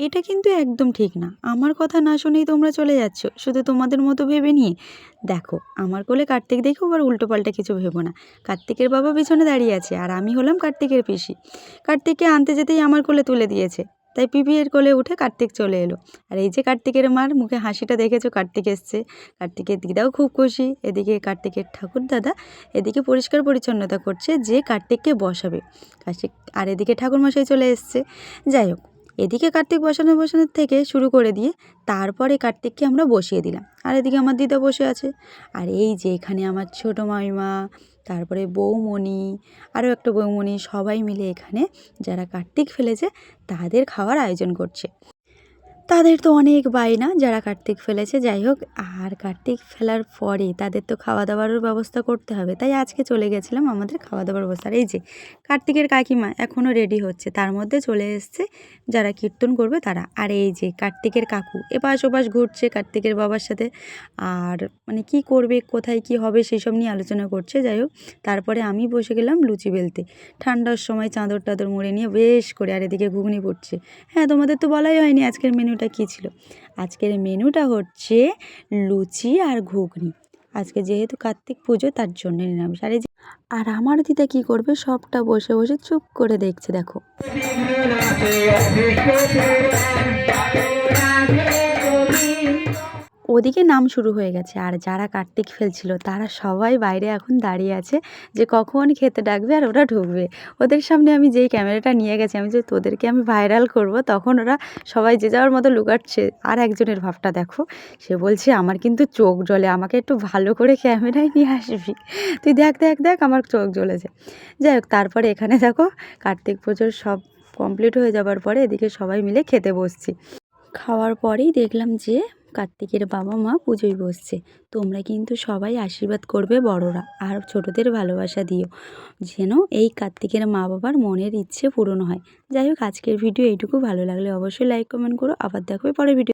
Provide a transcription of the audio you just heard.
এটা কিন্তু একদম ঠিক না। আমার কথা না শুনেই তোমরা চলে যাচ্ছ, শুধু তোমাদের মতো ভেবে নিয়ে। দেখো, আমার কোলে কার্তিক দেখেও আবার উল্টোপাল্টা কিছু ভেবো না। কার্তিকের বাবা পিছনে দাঁড়িয়ে আছে, আর আমি হলাম কার্তিকের পিসি। কার্তিককে আনতে যেতেই আমার কোলে তুলে দিয়েছে, তাই পিপিএর কোলে উঠে কার্তিক চলে এলো। আর এই যে কার্তিকের মার মুখে হাসিটা দেখেছো, কার্তিক এসছে। কার্তিকের দিদাও খুব খুশি। এদিকে কার্তিকের ঠাকুর দাদা এদিকে পরিষ্কার পরিচ্ছন্নতা করছে, যে কার্তিককে বসাবে। কার্তিক আর এদিকে ঠাকুরমশাই চলে এসছে। যাই হোক, এদিকে কার্তিক বসানোর থেকে শুরু করে দিয়ে তারপরে কার্তিককে আমরা বসিয়ে দিলাম। আর এদিকে আমার দিদা বসে আছে। আর এই যে এখানে আমার ছোটো মামিমা, তারপরে বৌমণি, আরও একটা বৌমণি, সবাই মিলে এখানে যারা কার্তিক ফেলেছে তাদের খাওয়ার আয়োজন করছে। তাদের তো অনেক বায়না যারা কার্তিক ফেলেছে। যাই হোক, আর কার্তিক ফেলার পরে তাদের তো খাওয়া দাওয়ারও ব্যবস্থা করতে হবে, তাই আজকে চলে গেছিলাম আমাদের খাওয়া দাওয়ার ব্যবস্থা। আর এই যে কার্তিকের কাকিমা এখনও রেডি হচ্ছে, তার মধ্যে চলে এসছে যারা কীর্তন করবে তারা। আর এই যে কার্তিকের কাকু এপাশ ওপাশ ঘুরছে কার্তিকের বাবার সাথে, আর মানে কি করবে, কোথায় কি হবে সেসব নিয়ে আলোচনা করছে। যাই হোক, তারপরে আমি বসে গেলাম লুচি বেলতে। ঠান্ডার সময় চাদর টাদর মুড়ে নিয়ে বেশ করে। আর এদিকে ঘুগনি পড়ছে। হ্যাঁ, তোমাদের তো বলাই হয়নি আজকের মেনুটা কী ছিল। আজকের মেনুটা হচ্ছে লুচি আর ঘুগনি। আজকে যেহেতু কার্তিক পুজো, তার জন্য নিরামিষ। আর এই যে আর আমার দিদা কী করবে, সবটা বসে বসে চুপ করে দেখছে। দেখো, ওদিকে নাম শুরু হয়ে গেছে। আর যারা কার্তিক ফেলছিল তারা সবাই বাইরে এখন দাঁড়িয়ে আছে, যে কখন খেতে ডাকবে আর ওরা ঢুকবে। ওদের সামনে আমি যেই ক্যামেরাটা নিয়ে গেছি, আমি যে তোদেরকে আমি ভাইরাল করব, তখন ওরা সবাই যে যাওয়ার মতো লুকাচ্ছে। আর একজনের ভাবটা দেখো, সে বলছে আমার কিন্তু চোখ জ্বলে, আমাকে একটু ভালো করে ক্যামেরায় নিয়ে আসবি। তুই দেখ দেখ দেখ, আমার চোখ জ্বলেছে। যাই হোক, তারপরে এখানে দেখো কার্তিক পুজোর সব কমপ্লিট হয়ে যাবার পরে এদিকে সবাই মিলে খেতে বসছি। খাওয়ার পরেই দেখলাম যে কার্তিকের বাবা মা পুজোয় বসছে। তোমরা কিন্তু সবাই আশীর্বাদ করবে বড়রা, আর ছোটদের ভালোবাসা দিও, যেন এই কার্তিকের মা বাবার মনের ইচ্ছে পূরণ হয়। যাই হোক, আজকের ভিডিও এইটুকু। ভালো লাগলে অবশ্যই লাইক কমেন্ট করো। আবার দেখবে পরের ভিডিও।